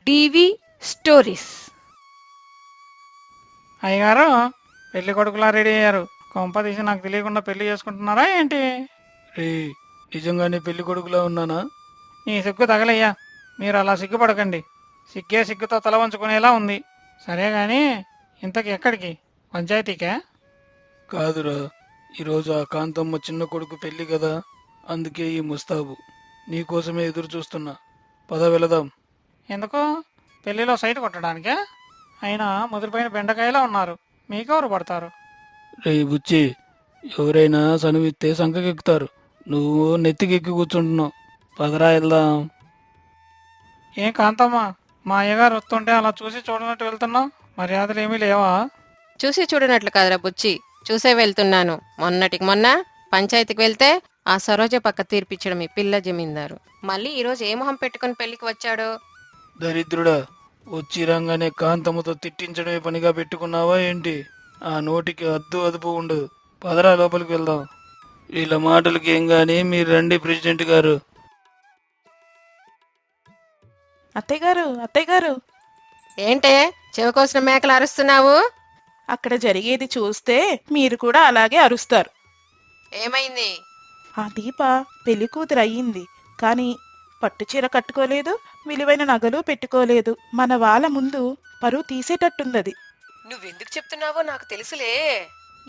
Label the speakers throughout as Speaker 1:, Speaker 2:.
Speaker 1: TV stories.
Speaker 2: అయ్యగారు, పెళ్లి కొడుకులా రెడీ అయ్యారు. కొంప తీసి నాకు తెలియకుండా పెళ్లి చేసుకుంటున్నారా ఏంటి?
Speaker 3: రే, నిజంగానే పెళ్లి కొడుకులా ఉన్నానా?
Speaker 2: ఈ సిగ్గు తగలయ్యా. మీరు అలా సిగ్గుపడకండి. సిగ్గే సిగ్గుతో తల వంచుకునేలా ఉంది. సరే గాని, ఇంతకి ఎక్కడికి? పంచాయతీకా?
Speaker 3: కాదురా, ఈరోజు ఆ కాంతమ్మ చిన్న కొడుకు పెళ్లి కదా, అందుకే ఈ ముస్తాబు. నీకోసమే ఎదురు చూస్తున్నా. పద వెళదాం.
Speaker 2: ఎందుకు? పెళ్లిలో సైట్ కొట్టడానికా? అయినా ముదిరిపోయిన బెండకాయలా ఉన్నారు. మీకెవరు పడతారు?
Speaker 3: రే బుచ్చి, ఎవరైనా సనువిస్తే సంకకెక్కుతారు. నువ్వు నెత్తికెక్కి కూర్చుంటున్నావు. పదరా వెళ్దాం.
Speaker 2: ఏం కాంతమ్మ, మా అయ్యగారు వస్తుంటే అలా చూసి చూడనట్టు వెళ్తున్నావు? మర్యాదలు ఏమీ లేవా?
Speaker 4: చూసి చూడనట్లు కాదురా బుచ్చి, చూసే వెళ్తున్నాను. మొన్నటికి మొన్న పంచాయతీకి వెళ్తే ఆ సరోజ పక్క తీర్పిచ్చడం ఈ పిల్ల జమీందారు మళ్ళీ ఈరోజు ఏ మొహం పెట్టుకుని పెళ్లికి వచ్చాడో.
Speaker 3: దరిద్రుడా, వచ్చి రంగానే కాంతమ్మతో తిట్టించడమే పనిగా పెట్టుకున్నావా ఏంటి? ఆ నోటికి అద్దు అదుపు ఉండదు. పదరా లోపలికి వెళ్దాం. వీళ్ళ మాటలకి ఏం గాని మీరు రండి ప్రెసిడెంట్ గారు.
Speaker 5: అత్తయ్య గారు,
Speaker 4: ఏంటే చెవికోసిన మేకలు అరుస్తున్నావు?
Speaker 5: అక్కడ జరిగేది చూస్తే మీరు కూడా అలాగే అరుస్తారు.
Speaker 4: ఏమైంది?
Speaker 5: ఆ దీప పెళ్లి కూతురు అయ్యింది, కానీ పట్టుచీర కట్టుకోలేదు, విలువైన నగలు పెట్టుకోలేదు. మన వాళ్ళ ముందు పరువు తీసేటట్టుందది.
Speaker 4: నువ్వెందుకు చెప్తున్నావో నాకు తెలుసులే.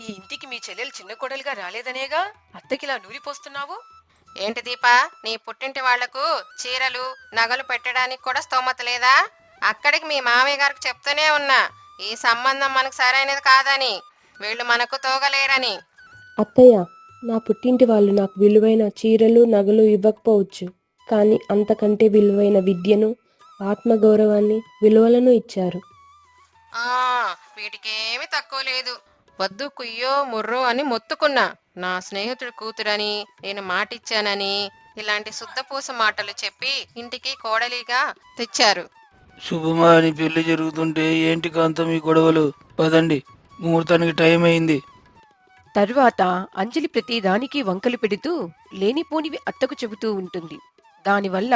Speaker 4: ఈ ఇంటికి మీ చెల్లెలు చిన్న కోడలుగా రాలేదనేగా అత్తకిలా నూరిపోస్తున్నావు. ఏంటి దీపా, నీ పుట్టింటి వాళ్లకు చీరలు నగలు పెట్టడానికి కూడా స్తోమత లేదా? అక్కడికి మీ మామయ్య గారికి చెప్తూనే ఉన్నా, ఈ సంబంధం మనకు సరైనది కాదని, వీళ్ళు మనకు తోగలేరని.
Speaker 6: అత్తయ్య, నా పుట్టింటి వాళ్ళు నాకు విలువైన చీరలు నగలు ఇవ్వకపోవచ్చు, కానీ అంతకంటే విలువైన విద్యను, ఆత్మగౌరవాన్ని, విలువలను ఇచ్చారు.
Speaker 4: ఆ వీటికేమీ తక్కువ లేదు. వద్దు కుయ్యో ముర్రో అని మొత్తుకున్నా. నా స్నేహితుడి కూతురని నేను మాటిచ్చానని ఇలాంటి శుద్ధపూస మాటలు చెప్పి ఇంటికి కోడలిగా తెచ్చారు.
Speaker 3: శుభమా అని పెళ్లి జరుగుతుంటే ఏంటి కాంతం ఈ గొడవలు? పదండి, ముహూర్తానికి టైం అయింది.
Speaker 1: తరువాత అంజలి ప్రతిదానికి వంకలు పెడుతూ లేనిపోనివి అత్తకు చెబుతూ ఉంటుంది. దానివల్ల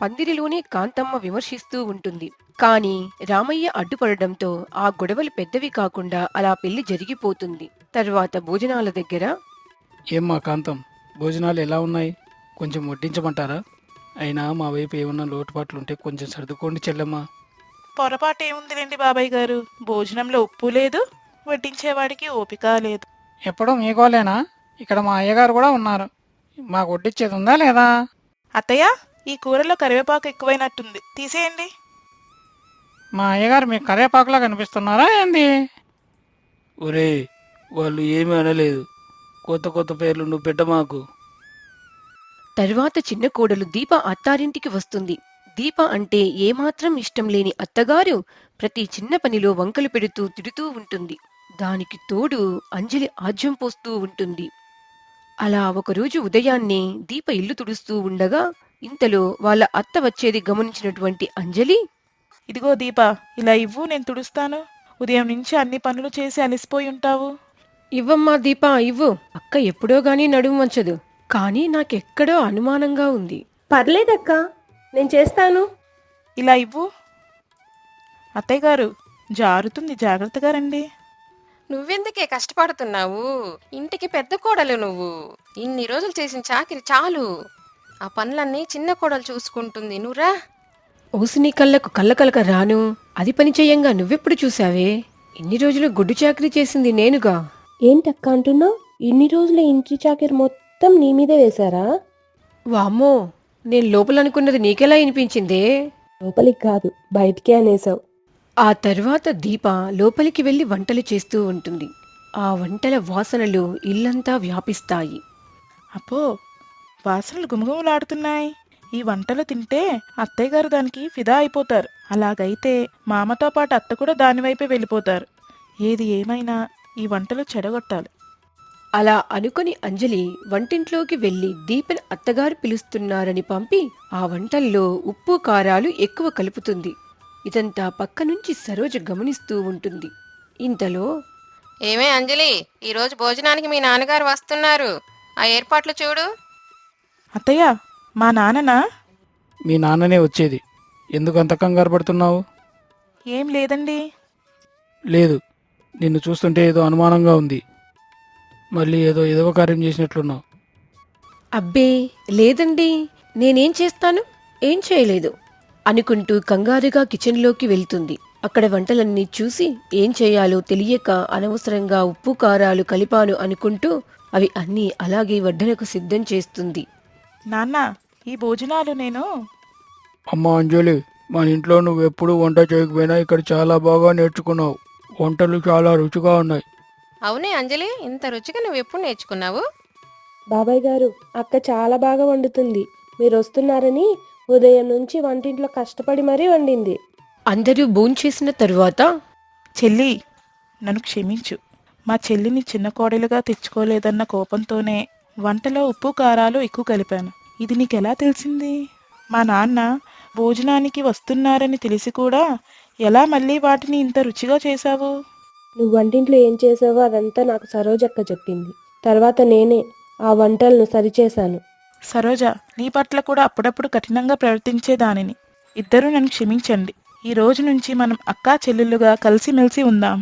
Speaker 1: పందిరిలోనే కాంతమ్మ విమర్శిస్తూ ఉంటుంది. కాని రామయ్య అడ్డుపడడంతో ఆ గొడవలు పెద్దవి కాకుండా అలా పెళ్లి జరిగిపోతుంది. తరువాత భోజనాల దగ్గర
Speaker 2: ఏమ్మా కాంతం, భోజనాలు ఎలా ఉన్నాయి? కొంచెం వడ్డించమంటారా? అయినా మా వైపు ఏమన్నా లోటుపాట్లుంటే కొంచెం సర్దుకోండి చెల్లెమ్మా.
Speaker 5: పొరపాటు ఏముందిలేండి బాబాయ్ గారు, భోజనంలో ఉప్పు లేదు, వడ్డించేవాడికి ఓపిక లేదు.
Speaker 2: ఎప్పుడూ మీకోలేనా? ఇక్కడ మా అయ్యగారు కూడా ఉన్నారు. మాకు వడ్డిచ్చేది ఉందా లేదా?
Speaker 5: అత్తయ్య, ఈ కూరలో కరివేపాకు ఎక్కువైనట్టుంది, తీసేయండి.
Speaker 2: మా అయ్యగారు మీకు కరివేపాకులా కనిపిస్తున్నారా ఏంది?
Speaker 3: ఒరే, వాళ్ళు ఏమీ అనలేదు. కొత్త కొత్త పేర్లు నువ్వు పెట్టమాకు.
Speaker 1: తరువాత చిన్న కోడలు దీప అత్తారింటికి వస్తుంది. దీప అంటే ఏమాత్రం ఇష్టం లేని అత్తగారు ప్రతి చిన్న పనిలో వంకలు పెడుతూ తిడుతూ ఉంటుంది. దానికి తోడు అంజలి ఆజ్యం పోస్తూ ఉంటుంది. అలా ఒకరోజు ఉదయాన్నే దీప ఇల్లు తుడుస్తూ ఉండగా ఇంతలో వాళ్ళ అత్త వచ్చేది గమనించినటువంటి అంజలి,
Speaker 5: ఇదిగో దీప, ఇలా ఇవ్వు, నేను తుడుస్తాను. ఉదయం నుంచి అన్ని పనులు చేసి అలసిపోయి ఉంటావు.
Speaker 1: ఇవ్వమ్మా దీప ఇవ్వు. అక్క ఎప్పుడో గానీ నడుము వంచదు, కానీ నాకెక్కడో అనుమానంగా ఉంది.
Speaker 6: పర్లేదక్కా, నేను చేస్తాను.
Speaker 5: ఇలా ఇవ్వు. అత్తయ్య గారు, జారుతుంది, జాగ్రత్తగా రండి.
Speaker 4: నువ్వెందుకే కష్టపడుతున్నావు? ఇంటికి పెద్ద కోడలు నువ్వు. ఇన్ని రోజులు చేసిన చాకిరి చాలు. ఆ పనులన్నీ చిన్న కోడలు చూసుకుంటుంది. నువ్వురా.
Speaker 1: ఓసిని కళ్ళకు కళ్ళకలక రాను. అది పని చెయ్యంగా నువ్వెప్పుడు చూశావే? ఇన్ని రోజులు గుడ్డు చాకరీ చేసింది నేనుగా.
Speaker 6: ఏంటక్క అంటున్నావు? ఇన్ని రోజుల ఇంటి చాకిరి మొత్తం నీ మీదే వేశారా?
Speaker 1: వామ్మో, నేను లోపలనుకున్నది నీకెలా వినిపించిందే?
Speaker 6: లోపలికి కాదు, బయటికే అనేసావు.
Speaker 1: ఆ తర్వాత దీప లోపలికి వెళ్లి వంటలు చేస్తూ ఉంటుంది. ఆ వంటల వాసనలు ఇల్లంతా వ్యాపిస్తాయి.
Speaker 5: అప్పో, వాసనలు గుమగుమలాడుతున్నాయి. ఈ వంటలు తింటే అత్తయ్య గారు దానికి ఫిదా అయిపోతారు. అలాగైతే మామతో పాటు అత్త కూడా దానివైపే వెళ్ళిపోతారు. ఏది ఏమైనా ఈ వంటలు చెడగొట్టాలి.
Speaker 1: అలా అనుకుని అంజలి వంటింట్లోకి వెళ్లి దీపని అత్తగారు పిలుస్తున్నారని పంపి ఆ వంటల్లో ఉప్పు కారాలు ఎక్కువ కలుపుతుంది. ఇదంతా పక్కనుంచి సరోజ గమనిస్తూ ఉంటుంది. ఇంతలో,
Speaker 4: ఏమే అంజలి, ఈరోజు భోజనానికి మీ నాన్నగారు వస్తున్నారు. ఆ ఏర్పాట్లు చూడు.
Speaker 5: అత్తయ్య, మా నాన్ననా?
Speaker 2: మీ నాన్ననే వచ్చేది.
Speaker 3: ఎందుకు అంత కంగారు పడుతున్నావు?
Speaker 5: ఏం లేదండి.
Speaker 3: లేదు, నిన్ను చూస్తుంటే ఏదో అనుమానంగా ఉంది. మళ్ళీ ఏదో ఏదో కార్యం చేసినట్లున్నావు.
Speaker 1: అబ్బే లేదండి, నేనేం చేస్తాను, ఏం చేయలేదు అనుకుంటూ కంగారుగా కిచెన్లోకి వెళ్తుంది. అక్కడ వంటలన్నీ చూసి ఏం చేయాలో తెలియక అనవసరంగా ఉప్పు కారాలు కలిపాను అనుకుంటూ అవి అన్నీ అలాగే వడ్డనకు సిద్ధం చేస్తుంది.
Speaker 5: నాన్న, ఈ భోజనాలు నేను
Speaker 3: అమ్మా అంజలి, మన ఇంట్లో నువ్వు ఎప్పుడూ వంట చేయకపోయినా ఇక్కడ చాలా బాగా నేర్చుకున్నావు. వంటలు చాలా రుచిగా ఉన్నాయి.
Speaker 4: అవునే అంజలి, ఇంత రుచిగా నువ్వు ఎప్పుడు నేర్చుకున్నావు?
Speaker 6: బాబాయ్ గారు, అక్క చాలా బాగా వండుతుంది. మీరు వస్తున్నారని ఉదయం నుంచి వంటింట్లో కష్టపడి మరీ వండింది.
Speaker 1: అందరూ భోంచేసిన తరువాత
Speaker 5: చెల్లి, నన్ను క్షమించు. మా చెల్లిని చిన్న కోడలుగా తెచ్చుకోలేదన్న కోపంతోనే వంటలో ఉప్పు కారాలు ఎక్కువ కలిపాను. ఇది నీకెలా తెలిసింది? మా నాన్న భోజనానికి వస్తున్నారని తెలిసి కూడా ఎలా మళ్ళీ వాటిని ఇంత రుచిగా చేశావు?
Speaker 6: నువ్వు వంటింట్లో ఏం చేసావో అదంతా నాకు సరోజక్క చెప్పింది. తర్వాత నేనే ఆ వంటలను సరిచేశాను.
Speaker 5: సరోజ, నీ పట్ల కూడా అప్పుడప్పుడు కఠినంగా ప్రవర్తించేదానిని. ఇద్దరూ నన్ను క్షమించండి. ఈ రోజు నుంచి మనం అక్కా చెల్లెళ్ళుగా కలిసిమెలిసి ఉందాం.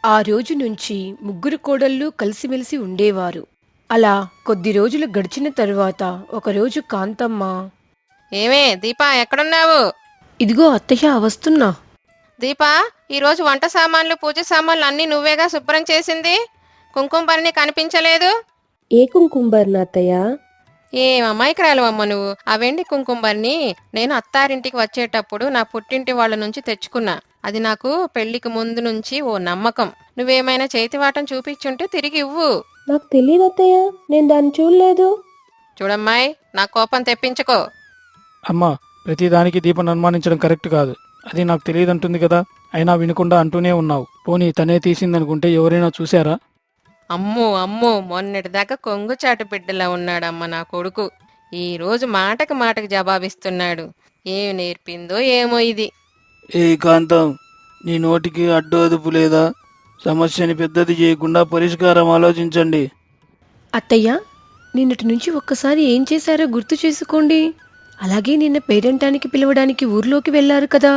Speaker 1: ఆ రోజు నుంచి ముగ్గురు కోడళ్ళు కలిసిమెలిసి ఉండేవారు. అలా కొద్ది రోజులు గడిచిన తరువాత ఒకరోజు కాంతమ్మ,
Speaker 4: ఏమే దీపా, ఎక్కడున్నావు?
Speaker 1: ఇదిగో అత్తయ్య వస్తున్నా.
Speaker 4: దీపా, ఈరోజు వంట సామాన్లు పూజ సామాన్లు అన్నీ నువ్వేగా శుభ్రం చేసింది. కుంకుమ భరణి కనిపించలేదు.
Speaker 6: ఏ కుంకుమభరణ అత్తయ్య?
Speaker 4: ఏం అమాయకురాలు అమ్మ నువ్వు. ఆ వెండి కుంకుమ భరణి నేను అత్తారింటికి వచ్చేటప్పుడు నా పుట్టింటి వాళ్ళ నుంచి తెచ్చుకున్నా. అది నాకు పెళ్లికి ముందు నుంచి ఓ నమ్మకం. నువ్వేమైనా చేతివాటం చూపించుంటే తిరిగి ఇవ్వు.
Speaker 6: నాకు తెలియదు అత్తయ్య, నేను దాన్ని చూడలేదు.
Speaker 4: చూడమ్మాయి, నా కోపం తెప్పించుకో.
Speaker 3: అమ్మా, ప్రతిదానికి దీపం అనుమానించడం కరెక్ట్ కాదు. అది నాకు తెలియదంటుంది కదా, అయినా వినకుండా అంటూనే ఉన్నావు. పోనీ తనే తీసిందనుకుంటే ఎవరైనా చూశారా?
Speaker 4: అమ్మో అమ్మో, మొన్నటిదాకా కొంగుచాటు బిడ్డలా ఉన్నాడమ్మ నా కొడుకు. ఈ రోజు మాటకు మాటకు జవాబిస్తున్నాడు. ఏం నేర్పిందో ఏమో ఇది.
Speaker 3: ఏ కాంతం, నీ నోటికి అడ్డు అదుపు లేదా? సమస్యని పెద్దది చేయకుండా పరిష్కారం ఆలోచించండి.
Speaker 1: అత్తయ్య, నిన్నటి నుంచి ఒక్కసారి ఏం చేశారో గుర్తు చేసుకోండి. అలాగే నిన్న పేరంటానికి పిలవడానికి ఊర్లోకి వెళ్లారు కదా.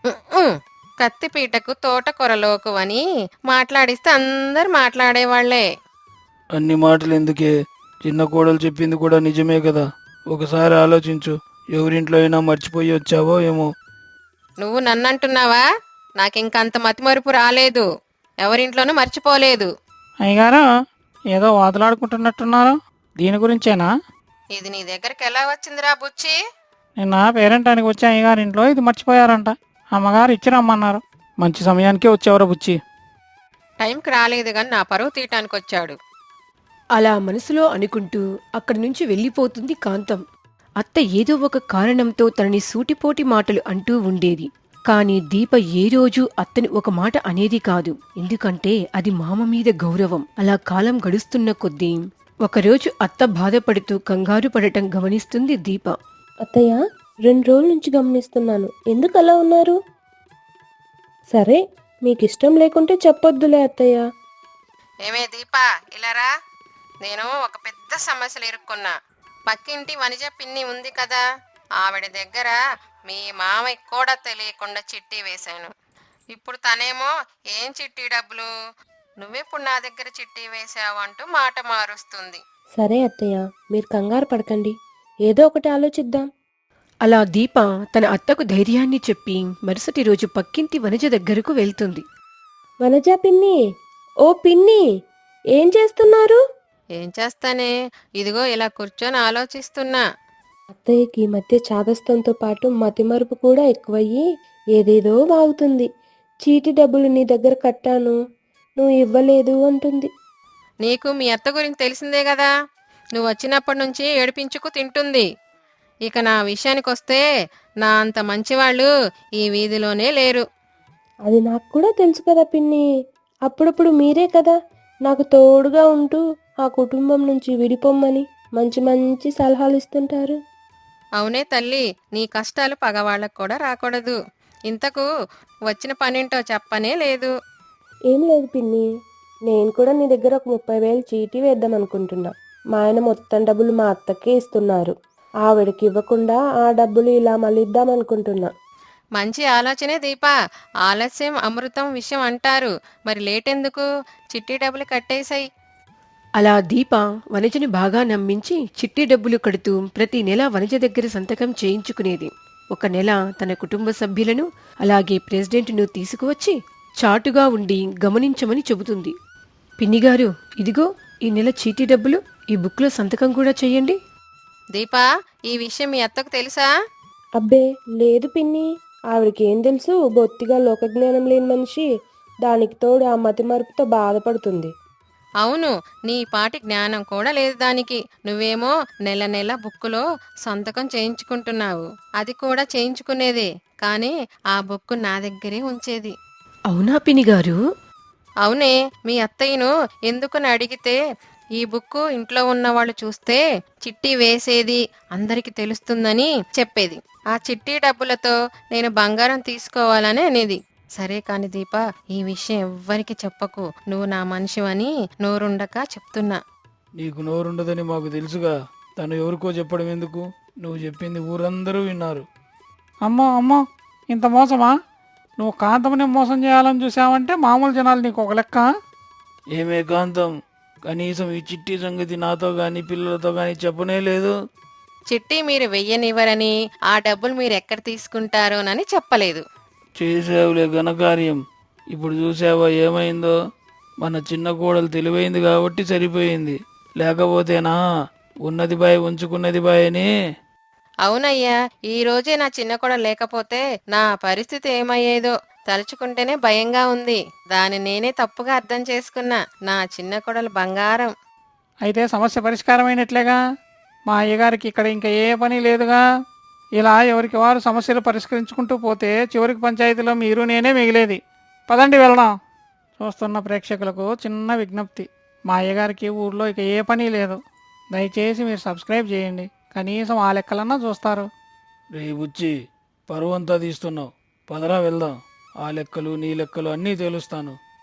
Speaker 4: ఉమ్మ్. కత్తిపీటకు తోటకొరలోకు అని మాట్లాడిస్తే అందరు మాట్లాడేవాళ్లే.
Speaker 3: అన్ని మాటలు ఎందుకే? చిన్న కోడలు చెప్పింది కూడా నిజమే కదా. ఒకసారి ఆలోచించు. ఎవరింట్లో అయినా మర్చిపోయి వచ్చావో ఏమో.
Speaker 4: నువ్వు నన్నంటున్నావా? నాకింకంత మతిమరుపు రాలేదు. ఎవరింట్లోనూ మర్చిపోలేదు.
Speaker 2: అయ్యగారు, ఏదో వాదులాడుకుంటున్నట్టున్నారు. దీని గురించేనా?
Speaker 4: ఇది నీ దగ్గరికి ఎలా వచ్చిందిరా బుచ్చి?
Speaker 2: నిన్న పేరెంటానికి వచ్చే అయ్యగారింట్లో ఇది మర్చిపోయారంట. అమ్మగారు ఇచ్చి రమ్మన్నారు. మంచి సమయానికే వచ్చేవరా బుచ్చి.
Speaker 4: టైంకి రాలేదు గాని నా పరువు తీయటానికి వచ్చాడు.
Speaker 1: అలా మనసులో అనుకుంటూ అక్కడి నుంచి వెళ్ళిపోతుంది కాంతం. అత్త ఏదో ఒక కారణంతో తనని సూటిపోటి మాటలు అంటూ ఉండేది. కాని దీప ఏ రోజు అత్తని ఒక మాట అనేది కాదు. ఎందుకంటే అది మామ మీద గౌరవం. అలా కాలం గడుస్తున్న కొద్దీ ఒకరోజు అత్త బాధపడుతూ కంగారు పడటం గమనిస్తుంది దీప.
Speaker 6: అత్తయ్య, 2 రోజుల నుంచి గమనిస్తున్నాను. ఎందుకు అలా ఉన్నారు? సరే, మీకు ఇష్టం లేకుంటే చెప్పొద్దులే అత్తయ్య.
Speaker 4: ఏమే దీపా, ఇలారా. నేను ఒక పెద్ద సమస్యలు ఇరుక్కున్నా. పక్కింటి వనిజ పిన్ని ఉంది కదా, ఆవిడ దగ్గర మీ మామయ్య కూడా తెలియకుండా చిట్టి వేశాను. ఇప్పుడు తనేమో ఏం చిట్టి డబ్బులు, నువ్వెప్పుడు నా దగ్గర చిట్టి వేశావు అంటూ మాట మారుస్తుంది.
Speaker 6: సరే అత్తయ్య, మీరు కంగారు పడకండి. ఏదో ఒకటి ఆలోచిద్దాం.
Speaker 1: అలా దీప తన అత్తకు ధైర్యాన్ని చెప్పి మరుసటి రోజు పక్కింటి వనజ దగ్గరకు వెళ్తుంది.
Speaker 6: వనజా పిన్ని, ఓ పిన్ని, ఏం చేస్తున్నారు?
Speaker 4: ఏం చేస్తానే, ఇదిగో ఇలా కూర్చొని ఆలోచిస్తున్నా.
Speaker 6: అత్తయ్యకి ఈ మధ్య చాదస్తంతో పాటు మతిమరుపు కూడా ఎక్కువయ్యి ఏదేదో వాగుతుంది. చీటీ డబ్బులు నీ దగ్గర కట్టాను, నువ్వు ఇవ్వలేదు అంటుంది.
Speaker 4: నీకు మీ అత్త గురించి తెలిసిందే కదా, నువ్వు వచ్చినప్పటి నుంచి ఏడిపించుకు తింటుంది. ఇక నా విషయానికి వస్తే నా అంత మంచివాళ్ళు ఈ వీధిలోనే లేరు.
Speaker 6: అది నాకు కూడా తెలుసు కదా పిన్ని. అప్పుడప్పుడు మీరే కదా నాకు తోడుగా ఉంటూ ఆ కుటుంబం నుంచి విడిపోమ్మని మంచి మంచి సలహాలు ఇస్తుంటారు.
Speaker 4: అవునే తల్లి, నీ కష్టాలు పగవాళ్ళకు కూడా రాకూడదు. ఇంతకు వచ్చిన పనేంటో చెప్పనే లేదు.
Speaker 6: ఏం లేదు పిన్ని, నేను కూడా నీ దగ్గర ఒక 30,000 చీటీ వేద్దాం అనుకుంటున్నా. మా ఆయన మొత్తం డబ్బులు మా అత్తకే ఇస్తున్నారు. ఆవిడకి ఇవ్వకుండా ఆ డబ్బులు ఇలా మళ్ళిద్దామనుకుంటున్నా.
Speaker 4: మంచి ఆలోచనే దీపా. ఆలస్యం అమృతం విషయం అంటారు. మరి లేట్ ఎందుకు? చిట్టి డబ్బులు కట్టేశాయి.
Speaker 1: అలా దీప వనజని బాగా నమ్మించి చిట్టి డబ్బులు కడుతూ ప్రతి నెల వనజ దగ్గర సంతకం చేయించుకునేది. ఒక నెల తన కుటుంబ సభ్యులను అలాగే ప్రెసిడెంట్ను తీసుకువచ్చి చాటుగా ఉండి గమనించమని చెబుతుంది. పిన్నిగారు, ఇదిగో ఈ నెల చీటీ డబ్బులు, ఈ బుక్లో సంతకం కూడా చెయ్యండి.
Speaker 4: దీపా, ఈ విషయం మీ అత్తకు తెలుసా?
Speaker 6: అబ్బే లేదు పిన్ని, ఆవిడకి ఏం తెలుసు, బొత్తిగా లోకజ్ఞానం లేని మనిషి. దానికి తోడు ఆ మతిమరుపుతో బాధపడుతుంది.
Speaker 4: అవును, నీ పాటి జ్ఞానం కూడా లేదు దానికి. నువ్వేమో నెల నెల బుక్కులో సంతకం చేయించుకుంటున్నావు. అది కూడా చేయించుకునేదే, కానీ ఆ బుక్కు నా దగ్గరే ఉంచేది.
Speaker 1: అవునా పిన్నిగారు?
Speaker 4: అవునే, మీ అత్తయ్యను ఎందుకని అడిగితే ఈ బుక్కు ఇంట్లో ఉన్న వాళ్ళు చూస్తే చిట్టి వేసేది అందరికి తెలుస్తుందని చెప్పేది. ఆ చిట్టి డబ్బులతో నేను బంగారం తీసుకోవాలని అనేది. సరే కాని దీప, ఈ విషయం ఎవ్వరికి చెప్పకు. నువ్వు నా మనిషివని నోరుండక చెప్తున్నా.
Speaker 3: నీకు నోరుండదని మాకు తెలుసుగా. తను ఎవరికో చెప్పడం ఎందుకు? నువ్వు చెప్పింది ఊరందరూ విన్నారు.
Speaker 2: అమ్మో అమ్మో, ఇంత మోసమా? నువ్వు కాంతమని మోసం చేయాలని చూసావంటే మామూలు జనాలు నీకు ఒక లెక్క.
Speaker 3: ఏమే కాంతం, కనీసం ఈ చిట్టి సంగతి నాతో గాని పిల్లలతో గాని చెప్పనే లేదు.
Speaker 4: చిట్టి మీరు వెయ్యనివ్వరని, ఆ డబ్బులు మీరు ఎక్కడ తీసుకుంటారోనని చెప్పలేదు.
Speaker 3: చేసావులే ఘనకార్యం. ఇప్పుడు చూసావా ఏమైందో? మన చిన్న కోడలు తెలివైంది కాబట్టి సరిపోయింది. లేకపోతేనా ఉన్నది బాయ్ ఉంచుకున్నది బాయ్ అని.
Speaker 4: అవునయ్యా, ఈ రోజే నా చిన్న కొడలు లేకపోతే నా పరిస్థితి ఏమయ్యేదో తలుచుకుంటేనే భయంగా ఉంది. దాన్ని నేనే తప్పుగా అర్థం చేసుకున్నా. నా చిన్న కొడలు బంగారం.
Speaker 2: అయితే సమస్య పరిష్కారమైనట్లేగా. మా అయ్యగారికి ఇక్కడ ఇంకా ఏ పని లేదుగా. ఇలా ఎవరికి వారు సమస్యలు పరిష్కరించుకుంటూ పోతే చివరికి పంచాయతీలో మీరు నేనే మిగిలేది. పదండి వెళ్దాం. చూస్తున్న ప్రేక్షకులకు చిన్న విజ్ఞప్తి. మా అయ్యగారికి ఊర్లో ఇక ఏ పని లేదు. దయచేసి మీరు సబ్స్క్రైబ్ చేయండి. కనీసం ఆ లెక్కలన్నా చూస్తారు.
Speaker 3: రే బుచ్చి, పరువంతా తీస్తున్నావు. పదరా వెళ్దాం. ఆ లెక్కలు నీ లెక్కలు అన్నీ తేలుస్తాను.